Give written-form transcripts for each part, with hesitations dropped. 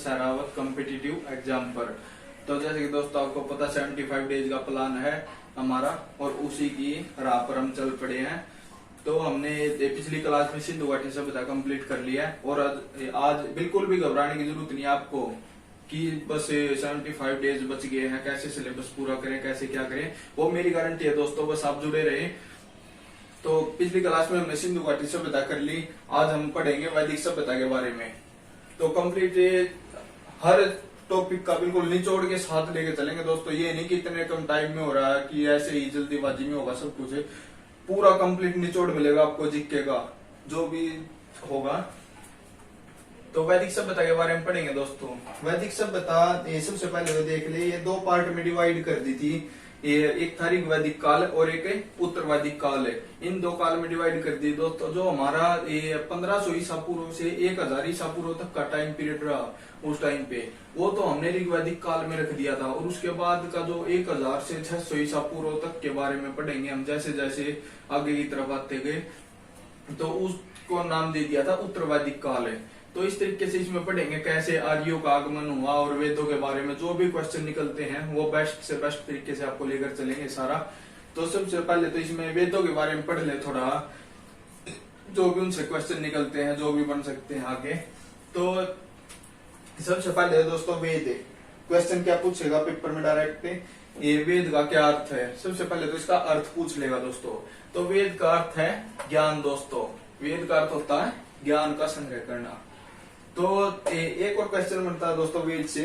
Sehrawat competitive exam पर। तो जैसे कि दोस्तों आपको पता 75 डेज का प्लान है हमारा और उसी की राह पर हम चल पड़े हैं। तो हमने पिछली क्लास में सिंधु घाटी सभ्यता कंप्लीट कर लिया है और आज बिल्कुल भी घबराने की जरूरत नहीं है आपको कि बस 75 डेज बच गए हैं, कैसे सिलेबस पूरा करें, कैसे क्या करें, वो मेरी गारंटी है दोस्तों, बस आप जुड़े रहे। तो पिछली क्लास में हमने सिंधु घाटी सभ्यता कर ली, आज हम पढ़ेंगे वैदिक सभ्यता के बारे में। तो कंप्लीट हर टॉपिक का बिल्कुल निचोड़ के साथ लेके चलेंगे दोस्तों। ये नहीं कि इतने कम टाइम में हो रहा है कि ऐसे ही जल्दीबाजी में होगा सब कुछ, पूरा कंप्लीट निचोड़ मिलेगा आपको जीके का जो भी होगा। तो वैदिक सभ्यता के बारे में पढ़ेंगे दोस्तों। वैदिक सभ्यता सबसे पहले देख ले, ये 2 पार्ट में डिवाइड कर दी थी। ये एक था ऋग वैदिक काल और एक उत्तर वैदिक काल है। इन 2 काल में डिवाइड कर दी दोस्तों। जो हमारा 1500 ईसा पूर्व से 1000 ईसा पूर्व तक का टाइम पीरियड रहा उस टाइम पे, वो तो हमने ऋग वैदिक काल में रख दिया था। और उसके बाद का जो 1000 से 600 ईसा पूर्व तक के बारे में पढ़ेंगे हम, जैसे जैसे आगे की तरफ आते गए, तो उसको नाम दे दिया था उत्तर वैदिक काल है। तो इस तरीके से इसमें पढ़ेंगे कैसे आर्यों का आगमन हुआ और वेदों के बारे में जो भी क्वेश्चन निकलते हैं वो बेस्ट से बेस्ट तरीके से आपको लेकर चलेंगे सारा। तो सबसे पहले तो इसमें वेदों के बारे में पढ़ ले थोड़ा, जो भी उनसे क्वेश्चन निकलते हैं, जो भी बन सकते हैं आगे। तो सबसे पहले दोस्तों वेद, क्वेश्चन क्या पूछेगा पेपर में डायरेक्ट, ये वेद का क्या अर्थ है। सबसे पहले तो इसका अर्थ पूछ लेगा दोस्तों। तो वेद का अर्थ है ज्ञान दोस्तों। वेद का अर्थ होता है ज्ञान का संग्रह करना। तो एक और क्वेश्चन बनता है दोस्तों वेद से,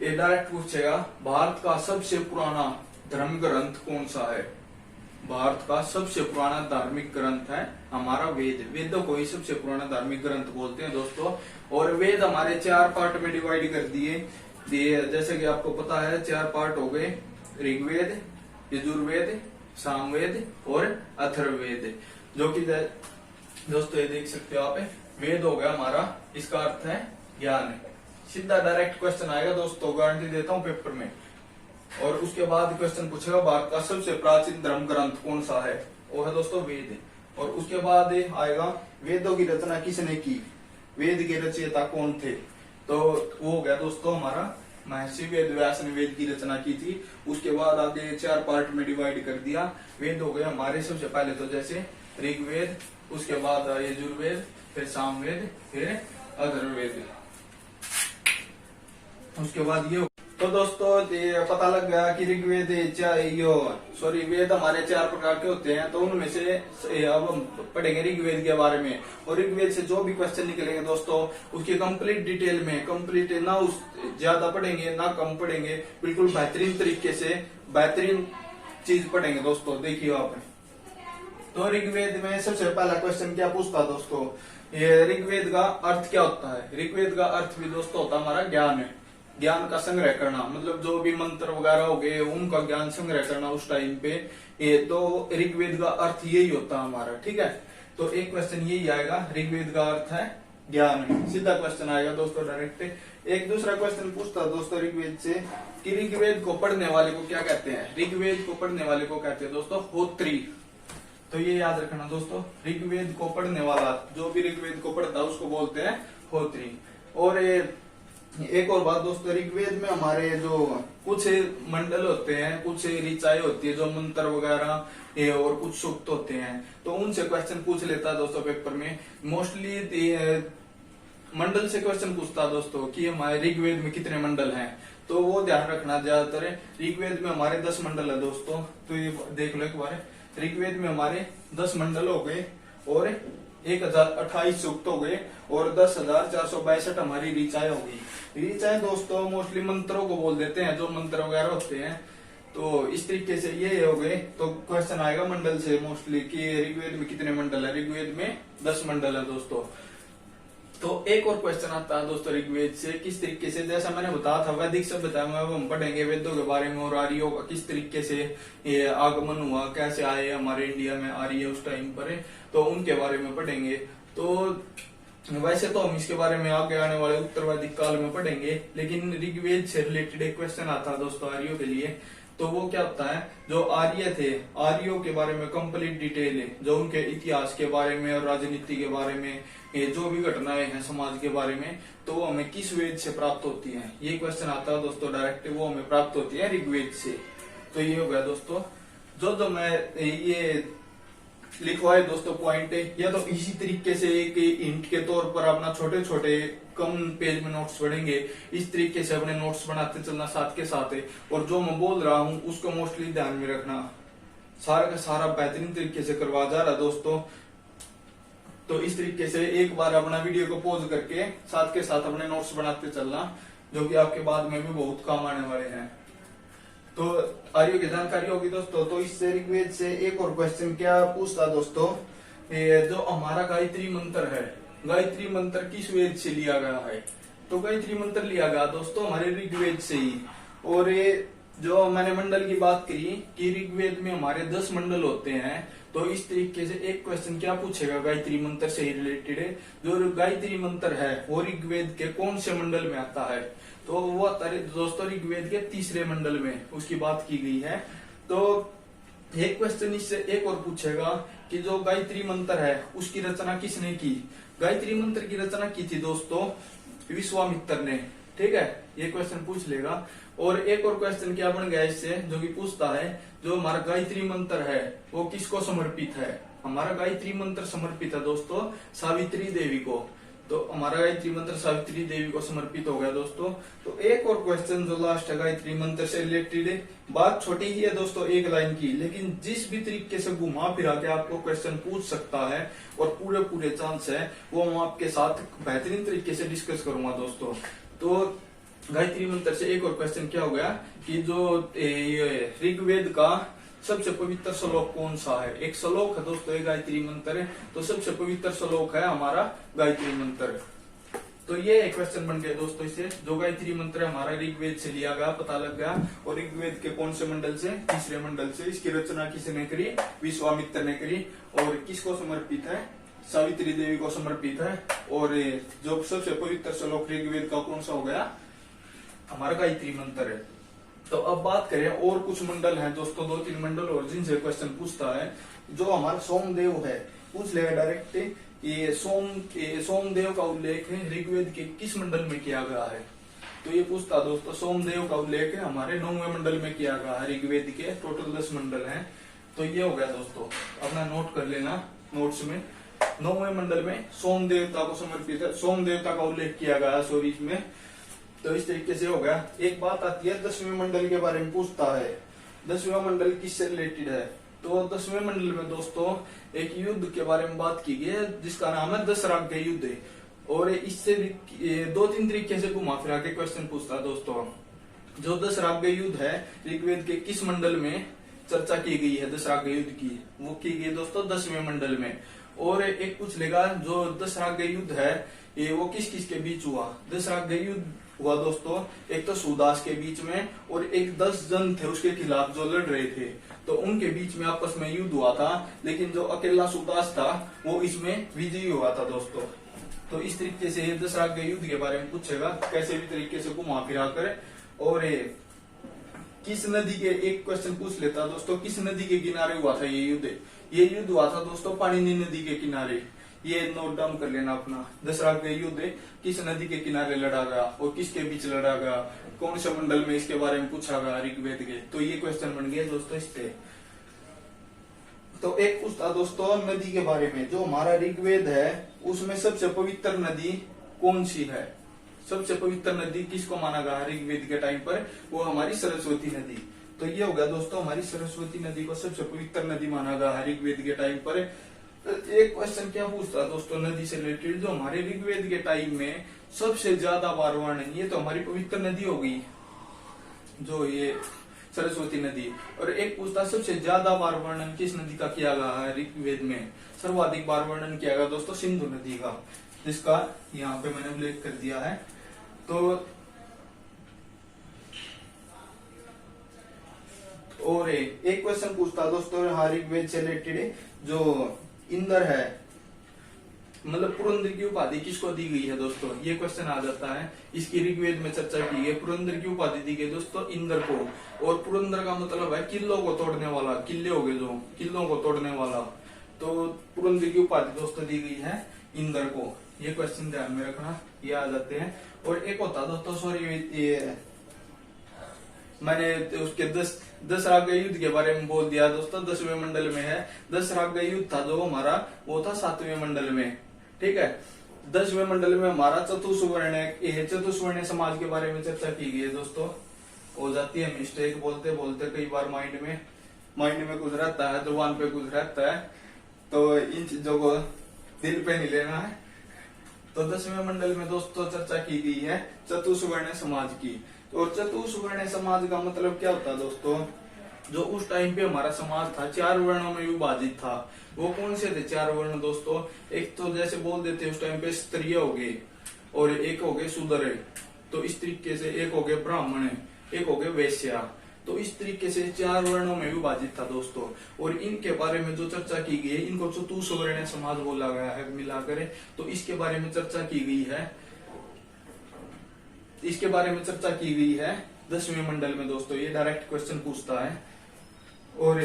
ये डायरेक्ट पूछेगा भारत का सबसे पुराना धर्म ग्रंथ कौन सा है। भारत का सबसे पुराना धार्मिक ग्रंथ है हमारा वेद। वेदों को ही सबसे पुराना धार्मिक ग्रंथ बोलते हैं दोस्तों। और वेद हमारे 4 पार्ट में डिवाइड कर दिए। जैसे कि आपको पता है 4 पार्ट हो गए, ऋग्वेद, यजुर्वेद, सामवेद और अथर्ववेद। जो कि दोस्तों ये देख सकते हो आप, वेद हो गया हमारा, इसका अर्थ है ज्ञान। सीधा डायरेक्ट क्वेश्चन आएगा दोस्तों, गारंटी देता हूं पेपर में। और उसके बाद क्वेश्चन पूछेगा भारत का सबसे प्राचीन धर्म ग्रंथ कौन सा है, वो है दोस्तों वेद। और उसके बाद आएगा वेदों की रचना किसने की, वेद के रचयिता कौन थे। तो वो हो गया दोस्तों हमारा महर्षि वेद व्यास ने वेद की रचना की थी। उसके बाद आगे 4 पार्ट में डिवाइड कर दिया। वेद हो गए हमारे सबसे पहले तो जैसे ऋग्वेद, उसके बाद यजुर्वेद, फिर सामवेद, फिर अथर्ववेद। उसके बाद ये तो दोस्तों ये पता लग गया कि ऋग्वेद वेद हमारे 4 प्रकार के होते हैं। तो उनमें से अब हम पढ़ेंगे ऋग्वेद के बारे में। और ऋग्वेद से जो भी क्वेश्चन निकलेंगे दोस्तों उसकी कंप्लीट डिटेल में, कंप्लीट ना उस ज्यादा पढ़ेंगे ना कम पढ़ेंगे, बिल्कुल बेहतरीन तरीके से बेहतरीन चीज पढ़ेंगे दोस्तों। देखिए आप, तो ऋग्वेद में सबसे पहला क्वेश्चन क्या पूछता है दोस्तों, ये ऋग्वेद का अर्थ क्या होता है। ऋग्वेद का अर्थ भी दोस्तों होता है हमारा ज्ञान है, ज्ञान का संग्रह करना। मतलब जो भी मंत्र वगैरह हो गए उनका ज्ञान संग्रह करना उस टाइम पे। ये तो ऋग्वेद का अर्थ यही होता है हमारा, ठीक है। तो एक क्वेश्चन यही आएगा, ऋग्वेद का अर्थ है ज्ञान, सीधा क्वेश्चन आएगा दोस्तों डायरेक्ट। एक दूसरा क्वेश्चन पूछता है दोस्तों ऋग्वेद से कि ऋग्वेद को पढ़ने वाले को क्या कहते हैं। ऋग्वेद को पढ़ने वाले को कहते हैं दोस्तों होत्री। तो ये याद रखना दोस्तों, ऋग्वेद को पढ़ने वाला, जो भी ऋग्वेद को पढ़ता है उसको बोलते हैं होत्री। और एक और बात दोस्तों, ऋग्वेद में हमारे जो कुछ मंडल होते हैं, कुछ ऋचाएं होती है, जो मंत्र वगैरह और कुछ सूक्त होते हैं, तो उनसे क्वेश्चन पूछ लेता है दोस्तों पेपर में। मोस्टली मंडल से क्वेश्चन पूछता है दोस्तों कि हमारे ऋग्वेद में कितने मंडल हैं। तो वो ध्यान रखना, ज्यादातर ऋग्वेद में हमारे 10 मंडल है दोस्तों। तो ये देख लो एक बार, ऋग्वेद में हमारे 10 मंडल हो गए और 1028 सूक्त हो गए और 10,462 हमारी ऋचाएं हो गई। ऋचाएं दोस्तों मोस्टली मंत्रों को बोल देते हैं, जो मंत्र वगैरह होते हैं। तो इस तरीके से ये हो गए। तो क्वेश्चन आएगा मंडल से मोस्टली कि ऋग्वेद में कितने मंडल है। ऋग्वेद में 10 मंडल है दोस्तों। तो एक और क्वेश्चन आता है दोस्तों ऋग्वेद से, किस तरीके से, जैसा मैंने बताया था वैदिक सभ्यता में अब हम पढ़ेंगे वेदों के बारे में और आर्यों का किस तरीके से ये आगमन हुआ, कैसे आए हमारे इंडिया में आर्य उस टाइम पर, तो उनके बारे में पढ़ेंगे। तो वैसे तो हम इसके बारे में आगे आने वाले उत्तर वैदिक काल में पढ़ेंगे, लेकिन ऋग्वेद से रिलेटेड एक क्वेश्चन आता है दोस्तों आर्यों के लिए। तो वो क्या होता है, जो आर्य थे, आर्यों के बारे में कंप्लीट डिटेल है, जो उनके इतिहास के बारे में और राजनीति के बारे में, ये जो भी घटनाएं हैं समाज के बारे में, तो वो हमें किस वेद से प्राप्त होती है, ये क्वेश्चन आता है दोस्तों डायरेक्ट, वो हमें प्राप्त होती है ऋग्वेद से। तो ये हो गया दोस्तों जो मैं ये लिखवाए दोस्तों पॉइंट है, या तो इसी तरीके से एक हिंट के तौर पर अपना छोटे छोटे कम पेज में नोट्स पढ़ेंगे, इस तरीके से अपने नोट्स बनाते चलना साथ के साथ है, और जो मैं बोल रहा हूँ उसको मोस्टली ध्यान में रखना, सारा का सारा बेहतरीन तरीके से करवा जा रहा दोस्तों। तो इस तरीके से एक बार अपना वीडियो को पॉज करके साथ के साथ अपने नोट्स बनाते चलना, जो कि आपके बाद में भी बहुत काम आने वाले हैं। तो आर्यों की जानकारी होगी दोस्तों। तो इससे ऋग्वेद से एक और क्वेश्चन क्या पूछता दोस्तों, जो हमारा गायत्री मंत्र है, गायत्री मंत्र किस वेद से लिया गया है, तो गायत्री मंत्र लिया गया दोस्तों हमारे ऋग्वेद से ही। और ये जो मैंने मंडल की बात करी कि ऋग्वेद में हमारे 10 मंडल होते हैं, तो इस तरीके से एक क्वेश्चन क्या पूछेगा गायत्री मंत्र से रिलेटेड, जो गायत्री मंत्र है वो ऋग्वेद के कौन से मंडल में आता है, तो वो दोस्तों ऋग्वेद के 3रे मंडल में उसकी बात की गई है। तो एक क्वेश्चन इससे एक और पूछेगा कि जो गायत्री मंत्र है उसकी रचना किसने की, गायत्री मंत्र की रचना की थी दोस्तों विश्वामित्र ने, ठीक है, ये क्वेश्चन पूछ लेगा। और एक और क्वेश्चन क्या बन गया इससे, जो कि पूछता है जो हमारा गायत्री मंत्र है वो किसको समर्पित है, हमारा गायत्री मंत्र समर्पित है दोस्तों सावित्री देवी को, तो हमारा गायत्री मंत्र सावित्री देवी को समर्पित हो गया दोस्तों। तो एक और क्वेश्चन जो लास्ट है गायत्री मंत्र से रिलेटेड है, बात छोटी ही है दोस्तों एक लाइन की, लेकिन जिस भी तरीके से घुमा फिरा के आपको क्वेश्चन पूछ सकता है और पूरे चांस है वो मैं आपके साथ बेहतरीन तरीके से डिस्कस करूंगा दोस्तों। तो गायत्री मंत्र से एक और क्वेश्चन क्या हो गया कि जो ऋग्वेद का सबसे पवित्र श्लोक कौन सा है, एक श्लोक है दोस्तों ये गायत्री मंत्र है, तो सबसे पवित्र श्लोक है हमारा गायत्री मंत्र। तो ये एक क्वेश्चन बन गया दोस्तों इससे, जो गायत्री मंत्र है हमारा ऋग्वेद से लिया गया, पता लग गया, और ऋग्वेद के कौन से मंडल से, 3रे मंडल से। इसकी रचना किसने करी, विश्वामित्र ने करी, और किसको समर्पित है, सावित्री देवी को समर्पित है। और जो सबसे पवित्र श्लोक ऋग्वेद का कौन सा हो गया, हमारा गायत्री मंत्र है। तो अब बात करें और कुछ मंडल हैं दोस्तों, 2-3 मंडल और जिनसे क्वेश्चन पूछता है, जो हमारा सोमदेव है पूछ लेगा डायरेक्ट, ये सोमदेव का उल्लेख है ऋग्वेद के किस मंडल में किया गया है, तो ये पूछता दोस्तों सोमदेव का उल्लेख है हमारे 9वें मंडल में किया गया है, ऋग्वेद के टोटल 10 मंडल हैं। तो ये हो गया दोस्तों, अपना नोट कर लेना नोट्स में, 9वें मंडल में सोम देवता को समर्पित है, सोम देवता का उल्लेख किया गया सॉरी इसमें। तो इस तरीके से हो गया। एक बात आती है 10वें मंडल के बारे में पूछता है, 10वां मंडल किससे रिलेटेड है, तो 10वें मंडल में दोस्तों एक युद्ध के बारे में बात की गई है जिसका नाम है दशराग्य युद्ध, और इससे 2-3 तरीके से घुमा फिरा के क्वेश्चन पूछता है दोस्तों। जो दशराग्य युद्ध है ऋग्वेद के किस मंडल में चर्चा की गई है दशराग्य युद्ध की, वो की गई दोस्तों 10वें मंडल में। और एक पूछ लेगा जो दशराग्य युद्ध है ये वो किस किस के बीच हुआ, दशराग्य युद्ध हुआ दोस्तों एक तो सुदास के बीच में और एक 10 जन थे उसके खिलाफ जो लड़ रहे थे, तो उनके बीच में आपस में युद्ध हुआ था, लेकिन जो अकेला सुदास था वो इसमें विजयी हुआ था दोस्तों। तो इस तरीके से दशराग्य युद्ध के बारे में पूछेगा कैसे भी तरीके से घुमा फिरा कर। और किस नदी के, एक क्वेश्चन पूछ लेता दोस्तों, किस नदी के किनारे हुआ था ये युद्ध, ये युद्ध हुआ था दोस्तों पाणिनि नदी के किनारे, ये नोट डाउन कर लेना अपना। दशराग्य युद्ध किस नदी के किनारे लड़ा गया और किसके बीच लड़ा गया, कौन से मंडल में इसके बारे में पूछा गया ऋग्वेद के, तो ये क्वेश्चन बन गया दोस्तों इससे। तो एक पूछता दोस्तों नदी के बारे में, जो हमारा ऋग्वेद है उसमें सबसे पवित्र नदी कौन सी है, सबसे पवित्र नदी किसको माना गया ऋग्वेद के टाइम पर, वो हमारी सरस्वती नदी। तो ये हो गया दोस्तों हमारी सरस्वती नदी को सबसे पवित्र नदी माना गया है ऋग्वेद के टाइम पर। एक क्वेश्चन क्या पूछता है दोस्तों नदी से रिलेटेड, जो हमारे ऋग्वेद के टाइम में सबसे ज्यादा बार वर्णन, ये तो हमारी पवित्र नदी होगी जो ये सरस्वती नदी। और एक पूछता सबसे ज्यादा बार वर्णन किस नदी का किया गया है ऋग्वेद में, सर्वाधिक बार वर्णन किया गया दोस्तों सिंधु नदी का, जिसका यहाँ पे मैंने उल्लेख कर दिया है। तो और एक क्वेश्चन पूछता दोस्तों ऋग्वेद से रिलेटेड, जो इंद्र है मतलब पुरंदर की उपाधि किसको दी गई है दोस्तों, ये क्वेश्चन आ जाता है। इसकी ऋग्वेद में चर्चा की है। पुरंदर की उपाधि दी गई दोस्तों इंद्र को। और पुरंदर का मतलब है किलों को तोड़ने वाला, किले हो गए जो किलों को तोड़ने वाला। तो पुरंदर की उपाधि दोस्तों दी गई है इंद्र को। ये क्वेश्चन ध्यान में रखना, ये आ जाते हैं। और एक होता दोस्तों, सॉरी ये मैंने उसके 10 राग युद्ध के बारे में बोल दिया दोस्तों, 10वें मंडल में है। 10 राग युद्ध था जो हमारा, वो था 7वें मंडल में, ठीक है। 10वें मंडल में हमारा चतुष्वर्ण समाज के बारे में चर्चा की गई है दोस्तों। हो जाती है मिस्टेक बोलते बोलते कई बार माइंड में कुछ रहता है, जुबान पे कुछ रहता है, तो इन चीजों को दिल पे नहीं लेना है। तो 10वें मंडल में दोस्तों चर्चा की गई है चतुष्वर्ण समाज की। और चतुष्वर्ण समाज का मतलब क्या होता है दोस्तों, जो उस टाइम पे हमारा समाज था 4 वर्णों में विभाजित था। वो कौन से थे 4 वर्ण दोस्तों, एक तो जैसे बोल देते उस टाइम पे स्त्रीय हो गए, और एक हो गए शूद्र, तो इस तरीके से एक हो गए ब्राह्मण, एक हो गए वैश्या। तो इस तरीके से 4 वर्णों में विभाजित था दोस्तों। और इनके बारे में जो चर्चा की गई है, इनको चतुष्वर्ण समाज बोला गया है मिलाकर। तो इसके बारे में चर्चा की गई है, इसके बारे में चर्चा की गई है 10वें मंडल में दोस्तों। ये डायरेक्ट क्वेश्चन पूछता है। और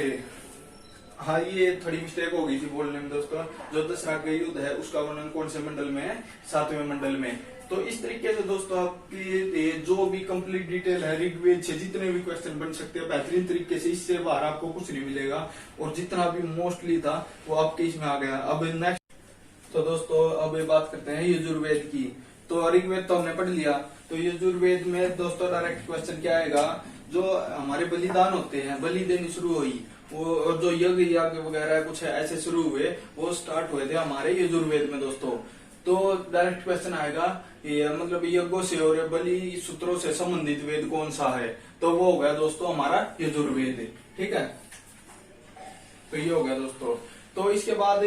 हाँ, ये थोड़ी मिस्टेक हो गई थी बोलने में दोस्तों। जो 10 राग युद्ध है उसका वर्णन कौन से मंडल में है, 7वें मंडल में। तो इस तरीके से दोस्तों आपकी जो भी कंप्लीट डिटेल है ऋग्वेद से, जितने भी क्वेश्चन बन सकते हैं बेहतरीन तरीके से, इससे बाहर आपको कुछ नहीं मिलेगा। और जितना भी मोस्टली था वो आपके इसमें आ गया। अब नेक्स्ट तो दोस्तों अब बात करते हैं यजुर्वेद की। तो ऋग्वेद तो हमने पढ़ लिया, तो यजुर्वेद में दोस्तों डायरेक्ट क्वेश्चन क्या आएगा, जो हमारे बलिदान होते हैं, बलि देनी शुरू हुई, वो और जो यज्ञ याग वगैरह कुछ ऐसे शुरू हुए, वो स्टार्ट हुए थे हमारे यजुर्वेद में दोस्तों। तो डायरेक्ट क्वेश्चन आएगा ये मतलब यज्ञों से और बलि सूत्रों से संबंधित वेद कौन सा है, तो वो हो गया दोस्तों हमारा यजुर्वेद, ठीक है। तो ये हो गया दोस्तों। तो इसके बाद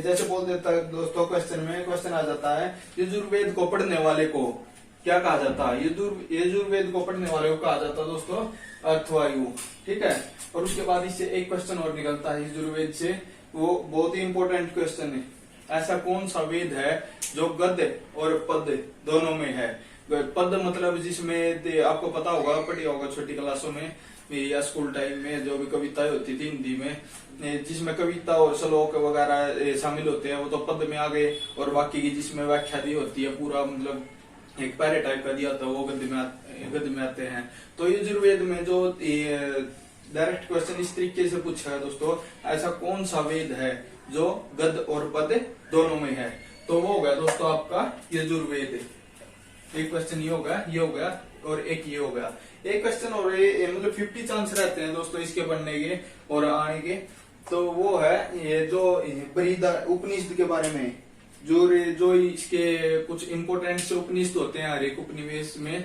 जैसे बोल देता है दोस्तों, क्वेश्चन आ जाता है यजुर्वेद को पढ़ने वाले को क्या कहा जाता है। यजुर्वेद को पढ़ने वाले को कहा जाता है दोस्तों अर्थवायु, ठीक है। और उसके बाद इससे एक क्वेश्चन और निकलता है यजुर्वेद से, वो बहुत ही इंपॉर्टेंट क्वेश्चन है। ऐसा कौन सा वेद है जो गद्य और पद दोनों में है। पद मतलब जिसमें आपको पता होगा, पढ़ी होगा छोटी क्लासों में या स्कूल टाइम में, जो भी कविताएं होती थी हिंदी में, जिसमें कविता और श्लोक वगैरह शामिल होते हैं, वो तो पद में आ गए। और बाकी की जिसमें व्याख्या दी होती है, पूरा मतलब एक पैरे टाइप का दिया होता है, वो गद्य में आते हैं। तो यजुर्वेद में जो डायरेक्ट क्वेश्चन इस तरीके से पूछा है दोस्तों, ऐसा कौन सा वेद है जो गद्य और पद दोनों में है, तो वो हो गया दोस्तों आपका यजुर्वेद। एक क्वेश्चन ये हो गया और एक ये हो गया। एक क्वेश्चन और मतलब 50 चांस रहते हैं दोस्तों इसके बनने के और आने के। तो वो है ये जो उपनिषद के बारे में, जो इसके कुछ इम्पोर्टेंट से उपनिषद होते हैं हर एक उपनिवेश में,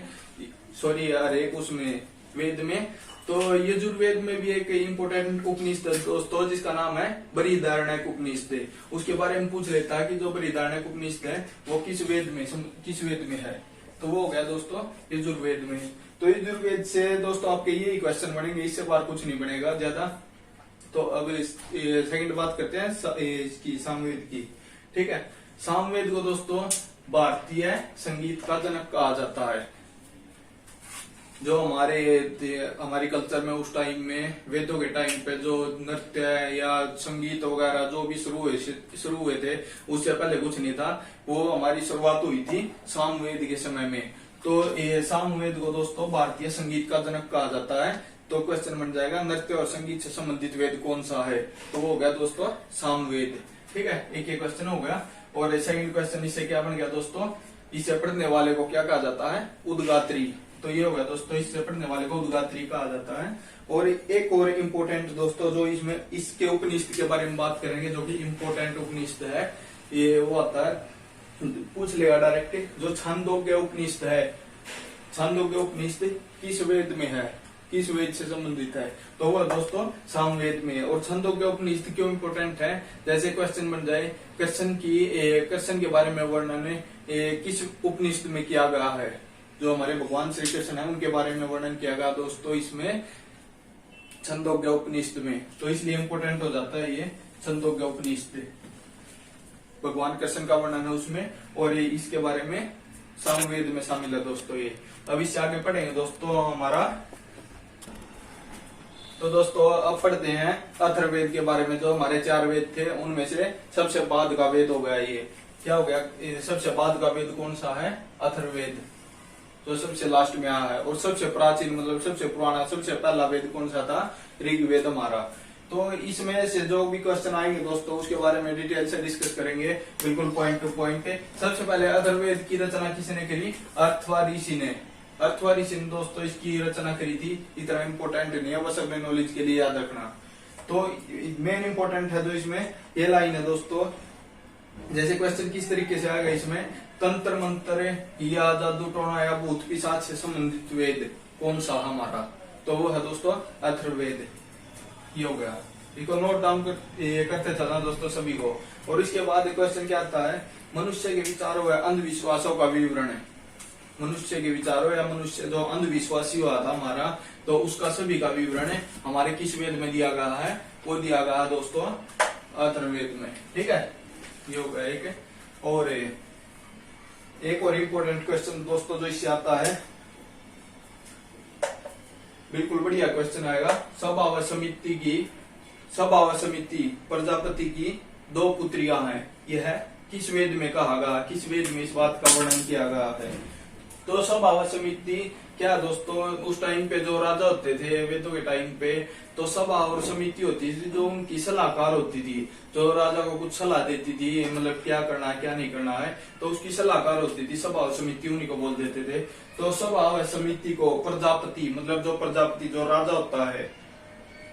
हर एक उसमें वेद में। तो यजुर्वेद में भी एक इम्पोर्टेंट उपनिषद दोस्तों जिसका नाम है बृहदारण्यक उपनिषद। उसके बारे में पूछ लेता है कि जो बृहदारण्यक उपनिषद है वो किस वेद में है, तो वो हो गया दोस्तों यजुर्वेद में। तो यजुर्वेद से दोस्तों आपके यही क्वेश्चन बनेंगे, इससे बार कुछ नहीं बनेगा ज्यादा। तो अब सेकंड बात करते हैं इसकी सामवेद की, ठीक है। सामवेद को दोस्तों भारतीय संगीत का जनक कहा जाता है। जो हमारी कल्चर में उस टाइम में, वेदों के टाइम पे जो नृत्य या संगीत वगैरह जो भी शुरू हुए थे, उससे पहले कुछ नहीं था। वो हमारी शुरुआत हुई थी सामवेद के समय में। तो ये सामवेद को दोस्तों भारतीय संगीत का जनक कहा जाता है। तो क्वेश्चन बन जाएगा नृत्य और संगीत से संबंधित वेद कौन सा है, तो वो हो गया दोस्तों सामवेद, ठीक है। एक क्वेश्चन हो गया। और सेकंड क्वेश्चन इससे क्या बन गया दोस्तों, इसे पढ़ने वाले को क्या कहा जाता है, उद्गात्री। तो ये हो गया दोस्तों, इससे पढ़ने वाले को उद्गात्री कहा जाता है। और एक और इम्पोर्टेंट दोस्तों जो इसमें इसके उपनिषद के बारे में बात करेंगे, जो कि इम्पोर्टेंट उपनिषद है, ये वो आता है, पूछ लेगा डायरेक्ट, जो छांदोग्य उपनिषद है। छांदोग्य उपनिषद किस वेद में है, किस वेद से संबंधित है, तो वो दोस्तों सामवेद में। और छंदोग्य उपनिषद क्यों इम्पोर्टेंट है, जैसे क्वेश्चन बन जाए कृष्ण के बारे में वर्णन किस उपनिषद में किया गया है, जो हमारे भगवान श्री कृष्ण है उनके बारे में वर्णन किया गया दोस्तों इसमें छंदोग्य उपनिषद में। तो इसलिए इम्पोर्टेंट हो जाता है ये छंदोग्य उपनिषद। भगवान कृष्ण का वर्णन है उसमें, और ये इसके बारे में सामवेद में शामिल है दोस्तों ये। अब इससे आगे पढ़ेंगे दोस्तों हमारा। तो दोस्तों अब पढ़ते हैं अथर्ववेद के बारे में। जो हमारे 4 वेद थे उनमें से सबसे बाद का वेद हो गया ये। क्या हो गया? सबसे बाद का वेद कौन सा है? अथर्ववेद, जो सबसे लास्ट में आया है। और सबसे प्राचीन मतलब सबसे पुराना सबसे पहला वेद कौन सा था? ऋग्वेद हमारा। तो इसमें से जो भी क्वेश्चन आएंगे दोस्तों उसके बारे में डिटेल से डिस्कस करेंगे, बिल्कुल पॉइंट टू पॉइंट। सबसे पहले अथर्ववेद की रचना किसने करी? अर्थवा ऋषि ने। अर्थवा ऋषि ने दोस्तों इसकी रचना करी थी। इतना इम्पोर्टेंट नहीं है, बस अपने नॉलेज के लिए याद रखना। तो मेन इम्पोर्टेंट है जो इसमें ये लाइन है दोस्तों। जैसे क्वेश्चन किस तरीके से आएगा इसमें, तंत्र मंत्र या जादू टोना या भूत पिशाच से संबंधित वेद कौन सा हमारा? तो वो है दोस्तों अथर्ववेद। ये हो गया, इसको नोट डाउन करते चलना दोस्तों सभी को। और इसके बाद क्वेश्चन क्या आता है? मनुष्य के विचारों या अंधविश्वासों का विवरण है। मनुष्य के विचारों या मनुष्य जो अंधविश्वासी हुआ था हमारा, तो उसका सभी का विवरण है हमारे किस वेद में दिया गया है? वो दिया गया है दोस्तों अथर्ववेद में। ठीक है, ये हो गया एक। और एक और इम्पोर्टेंट क्वेश्चन दोस्तों जो इससे आता है, बिल्कुल बढ़िया क्वेश्चन आएगा। स्वभाव समिति प्रजापति की 2 पुत्रियां हैं। यह है किस वेद में कहा गया? किस वेद में इस बात का वर्णन किया गया है? तो स्वभाव समिति क्या दोस्तों, उस टाइम पे जो राजा होते थे वेदों के टाइम पे, तो सभा और समिति होती थी जो उनकी सलाहकार होती थी, जो राजा को कुछ सलाह देती थी, मतलब क्या करना है क्या नहीं करना है, तो उसकी सलाहकार होती थी। सभा और समिति उन्हीं को बोल देते थे। तो सभा और समिति को प्रजापति, मतलब जो प्रजापति जो राजा होता है,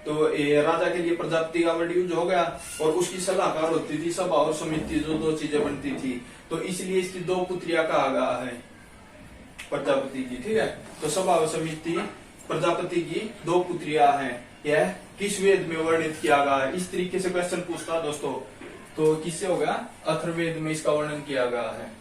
तो ये राजा के लिए प्रजापति का वर्ड यूज हो गया। और उसकी सलाहकार होती थी सभा और समिति, जो 2 चीजें बनती थी। तो इसलिए इसकी 2 पुत्रियां कहा गया है प्रजापति की। ठीक है, तो सभा और समिति प्रजापति की 2 पुत्रियां हैं। यह किस वेद में वर्णित किया गया है? इस तरीके से क्वेश्चन पूछता दोस्तों, तो किससे होगा? अथर्ववेद में इसका वर्णन किया गया है।